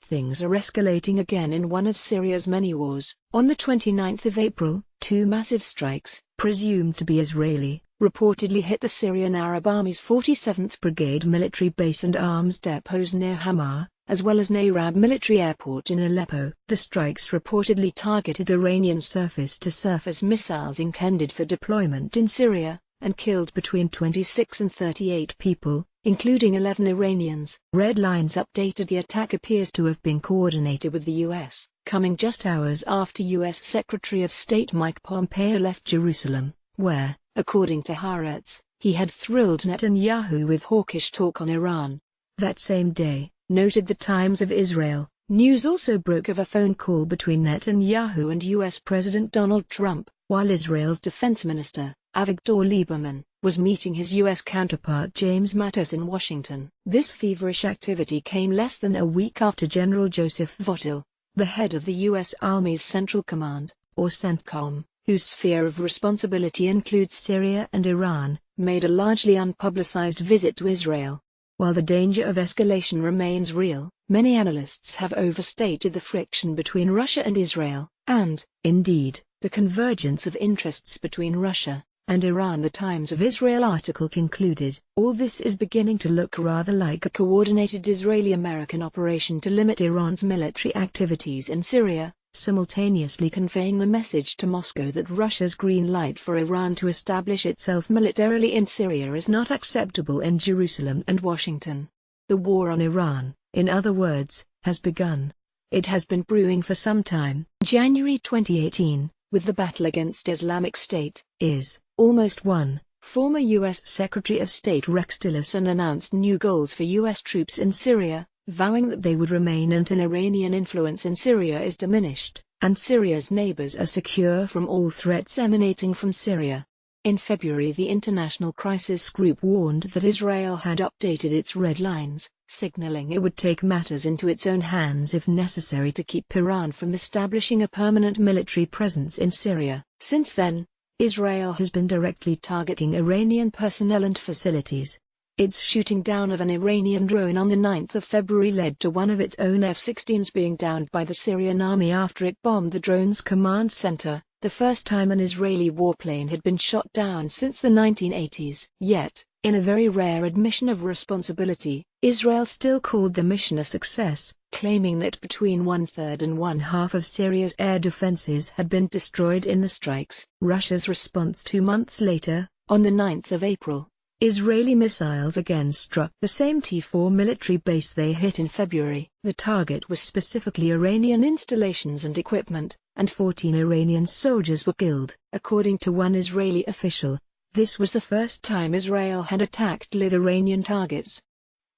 things are escalating again in one of Syria's many wars. On the 29th of April, two massive strikes, presumed to be Israeli, reportedly hit the Syrian Arab Army's 47th Brigade military base and arms depots near Hama, as well as Nayrab military airport in Aleppo. The strikes reportedly targeted Iranian surface-to-surface missiles intended for deployment in Syria, and killed between 26 and 38 people, including 11 Iranians. Red Lines updated the attack appears to have been coordinated with the U.S., coming just hours after U.S. Secretary of State Mike Pompeo left Jerusalem, where, according to Haaretz, he had thrilled Netanyahu with hawkish talk on Iran. That same day, noted the Times of Israel, news also broke of a phone call between Netanyahu and U.S. President Donald Trump, while Israel's defense minister, Avigdor Lieberman, was meeting his U.S. counterpart James Mattis in Washington. This feverish activity came less than a week after General Joseph Votel, the head of the U.S. Army's Central Command, or CENTCOM, whose sphere of responsibility includes Syria and Iran, made a largely unpublicized visit to Israel. While the danger of escalation remains real, many analysts have overstated the friction between Russia and Israel, and, indeed, the convergence of interests between Russia and Iran. The Times of Israel article concluded, all this is beginning to look rather like a coordinated Israeli-American operation to limit Iran's military activities in Syria, simultaneously conveying the message to Moscow that Russia's green light for Iran to establish itself militarily in Syria is not acceptable in Jerusalem and Washington. The war on Iran, in other words, has begun. It has been brewing for some time. January 2018, with the battle against Islamic State, is almost won. Former U.S. Secretary of State Rex Tillerson announced new goals for U.S. troops in Syria, vowing that they would remain until Iranian influence in Syria is diminished, and Syria's neighbors are secure from all threats emanating from Syria. In February, the International Crisis Group warned that Israel had updated its red lines, signaling it would take matters into its own hands if necessary to keep Iran from establishing a permanent military presence in Syria. Since then, Israel has been directly targeting Iranian personnel and facilities. Its shooting down of an Iranian drone on the 9th of February led to one of its own F-16s being downed by the Syrian army after it bombed the drone's command center, the first time an Israeli warplane had been shot down since the 1980s. Yet, in a very rare admission of responsibility, Israel still called the mission a success, claiming that between one-third and one-half of Syria's air defenses had been destroyed in the strikes. Russia's response 2 months later, on the 9th of April, Israeli missiles again struck the same T-4 military base they hit in February. The target was specifically Iranian installations and equipment, and 14 Iranian soldiers were killed. According to one Israeli official, this was the first time Israel had attacked live Iranian targets.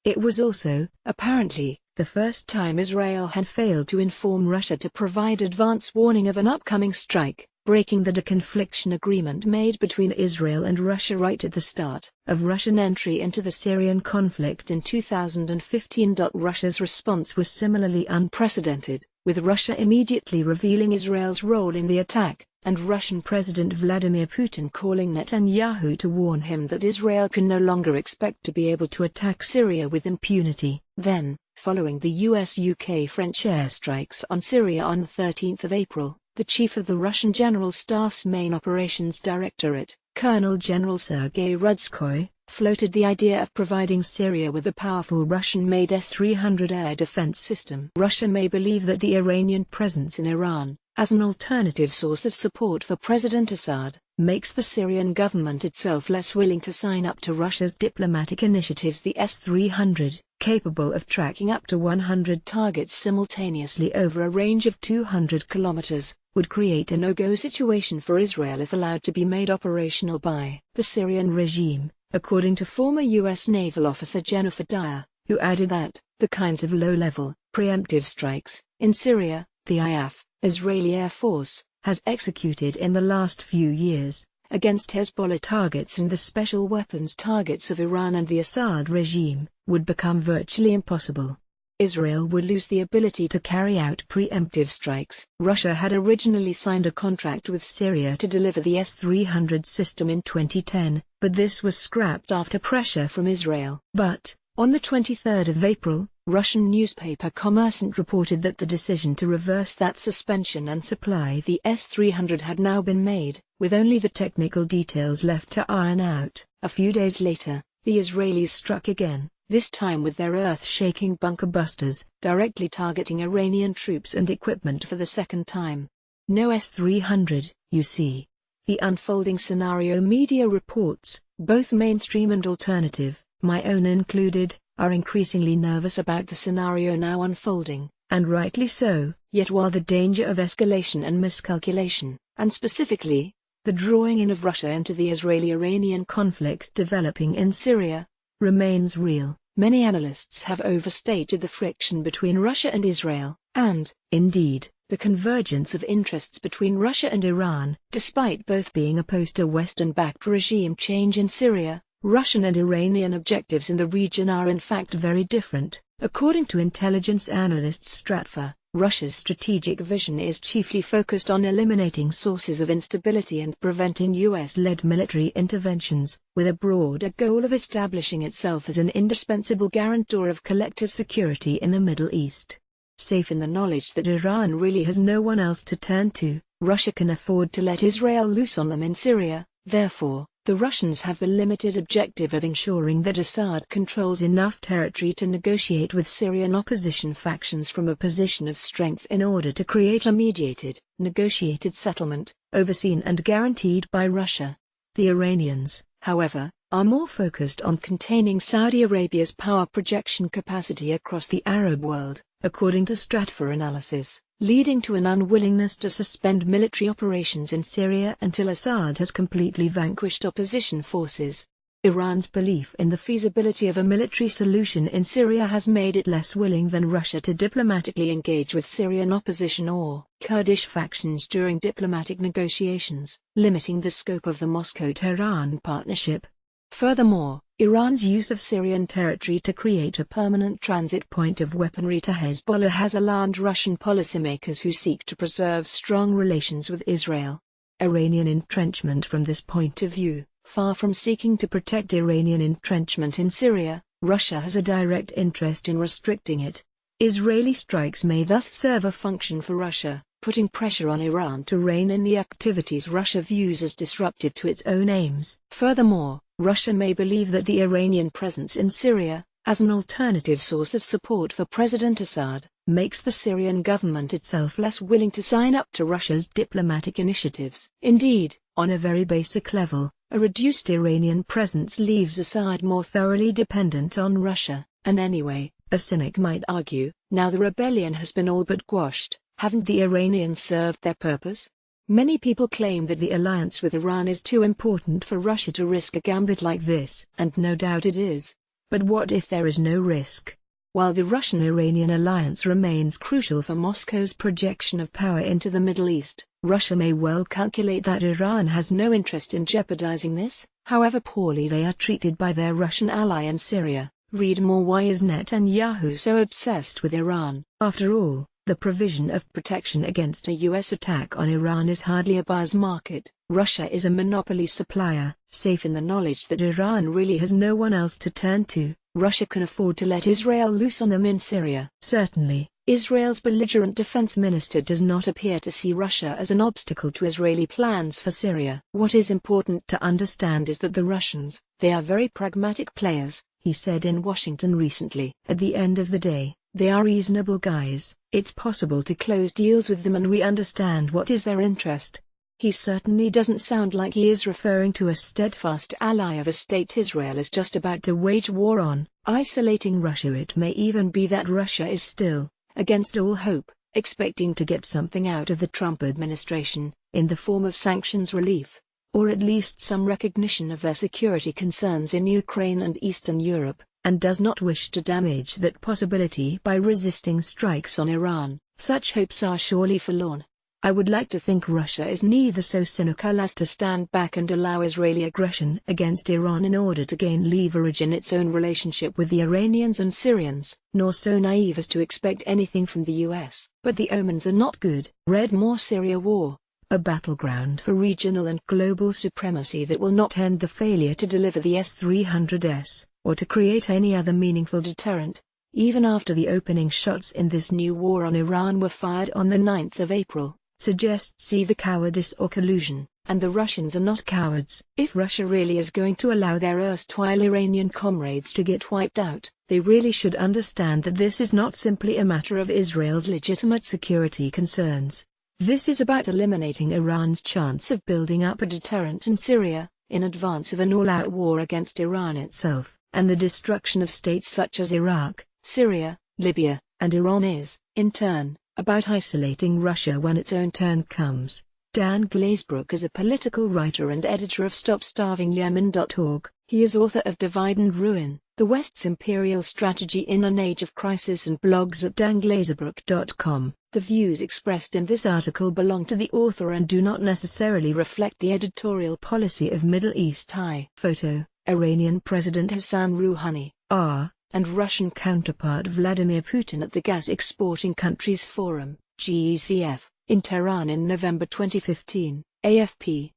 It was also, apparently, the first time Israel had failed to inform Russia to provide advance warning of an upcoming strike, breaking the deconfliction agreement made between Israel and Russia right at the start of Russian entry into the Syrian conflict in 2015. Russia's response was similarly unprecedented, with Russia immediately revealing Israel's role in the attack, and Russian President Vladimir Putin calling Netanyahu to warn him that Israel can no longer expect to be able to attack Syria with impunity. Then, following the US-UK-French airstrikes on Syria on the 13th of April, the chief of the Russian General Staff's main operations directorate, Colonel General Sergei Rudskoy, floated the idea of providing Syria with a powerful Russian-made S-300 air defense system. Russia may believe that the Iranian presence in Iran, as an alternative source of support for President Assad, makes the Syrian government itself less willing to sign up to Russia's diplomatic initiatives. The S-300, capable of tracking up to 100 targets simultaneously over a range of 200 kilometers, would create a no-go situation for Israel if allowed to be made operational by the Syrian regime, according to former U.S. naval officer Jennifer Dyer, who added that the kinds of low-level, preemptive strikes in Syria, the IAF, Israeli Air Force, has executed in the last few years, against Hezbollah targets and the special weapons targets of Iran and the Assad regime, would become virtually impossible. Israel would lose the ability to carry out preemptive strikes. Russia had originally signed a contract with Syria to deliver the S-300 system in 2010, but this was scrapped after pressure from Israel. But, on the 23rd of April, Russian newspaper Kommersant reported that the decision to reverse that suspension and supply the S-300 had now been made, with only the technical details left to iron out. A few days later, the Israelis struck again, this time with their earth-shaking bunker busters, directly targeting Iranian troops and equipment for the second time. No S-300, you see. The unfolding scenario media reports, both mainstream and alternative, my own included, are increasingly nervous about the scenario now unfolding, and rightly so. Yet while the danger of escalation and miscalculation, and specifically, the drawing in of Russia into the Israeli-Iranian conflict developing in Syria, remains real, many analysts have overstated the friction between Russia and Israel, and, indeed, the convergence of interests between Russia and Iran. Despite both being opposed to Western-backed regime change in Syria, Russian and Iranian objectives in the region are in fact very different. According to intelligence analyst Stratfor, Russia's strategic vision is chiefly focused on eliminating sources of instability and preventing US-led military interventions, with a broader goal of establishing itself as an indispensable guarantor of collective security in the Middle East. Safe in the knowledge that Iran really has no one else to turn to, Russia can afford to let Israel loose on them in Syria. Therefore, the Russians have the limited objective of ensuring that Assad controls enough territory to negotiate with Syrian opposition factions from a position of strength in order to create a mediated, negotiated settlement, overseen and guaranteed by Russia. The Iranians, however, are more focused on containing Saudi Arabia's power projection capacity across the Arab world, according to Stratfor analysis, leading to an unwillingness to suspend military operations in Syria until Assad has completely vanquished opposition forces. Iran's belief in the feasibility of a military solution in Syria has made it less willing than Russia to diplomatically engage with Syrian opposition or Kurdish factions during diplomatic negotiations, limiting the scope of the Moscow-Tehran partnership. Furthermore, Iran's use of Syrian territory to create a permanent transit point of weaponry to Hezbollah has alarmed Russian policymakers who seek to preserve strong relations with Israel. Iranian entrenchment. From this point of view, far from seeking to protect Iranian entrenchment in Syria, Russia has a direct interest in restricting it. Israeli strikes may thus serve a function for Russia, putting pressure on Iran to rein in the activities Russia views as disruptive to its own aims. Furthermore, Russia may believe that the Iranian presence in Syria, as an alternative source of support for President Assad, makes the Syrian government itself less willing to sign up to Russia's diplomatic initiatives. Indeed, on a very basic level, a reduced Iranian presence leaves Assad more thoroughly dependent on Russia, and anyway, a cynic might argue, now the rebellion has been all but quashed, haven't the Iranians served their purpose? Many people claim that the alliance with Iran is too important for Russia to risk a gambit like this, and no doubt it is. But what if there is no risk? While the Russian-Iranian alliance remains crucial for Moscow's projection of power into the Middle East, Russia may well calculate that Iran has no interest in jeopardizing this, however poorly they are treated by their Russian ally in Syria. Read more. Why is Netanyahu so obsessed with Iran? After all, the provision of protection against a U.S. attack on Iran is hardly a buzz market. Russia is a monopoly supplier, safe in the knowledge that Iran really has no one else to turn to. Russia can afford to let Israel loose on them in Syria. Certainly, Israel's belligerent defense minister does not appear to see Russia as an obstacle to Israeli plans for Syria. What is important to understand is that the Russians, they are very pragmatic players, he said in Washington recently. At the end of the day, they are reasonable guys. It's possible to close deals with them and we understand what is their interest. He certainly doesn't sound like he is referring to a steadfast ally of a state Israel is just about to wage war on, isolating Russia. It may even be that Russia is still, against all hope, expecting to get something out of the Trump administration, in the form of sanctions relief, or at least some recognition of their security concerns in Ukraine and Eastern Europe, and does not wish to damage that possibility by resisting strikes on Iran. Such hopes are surely forlorn. I would like to think Russia is neither so cynical as to stand back and allow Israeli aggression against Iran in order to gain leverage in its own relationship with the Iranians and Syrians, nor so naive as to expect anything from the US. But the omens are not good. Read more. Syria war, a battleground for regional and global supremacy that will not end the failure to deliver the S-300s, or to create any other meaningful deterrent. even after the opening shots in this new war on Iran were fired on the 9th of April, suggests either cowardice or collusion, and the Russians are not cowards. If Russia really is going to allow their erstwhile Iranian comrades to get wiped out, they really should understand that this is not simply a matter of Israel's legitimate security concerns. This is about eliminating Iran's chance of building up a deterrent in Syria, in advance of an all-out war against Iran itself, and the destruction of states such as Iraq, Syria, Libya, and Iran is, in turn, about isolating Russia when its own turn comes. Dan Glazebrook is a political writer and editor of StopStarvingYemen.org. He is author of Divide and Ruin, The West's Imperial Strategy in an Age of Crisis, and blogs at danglazebrook.com. The views expressed in this article belong to the author and do not necessarily reflect the editorial policy of Middle East High. Photo: Iranian President Hassan Rouhani, R., and Russian counterpart Vladimir Putin at the Gas Exporting Countries Forum, GECF, in Tehran in November 2015, AFP.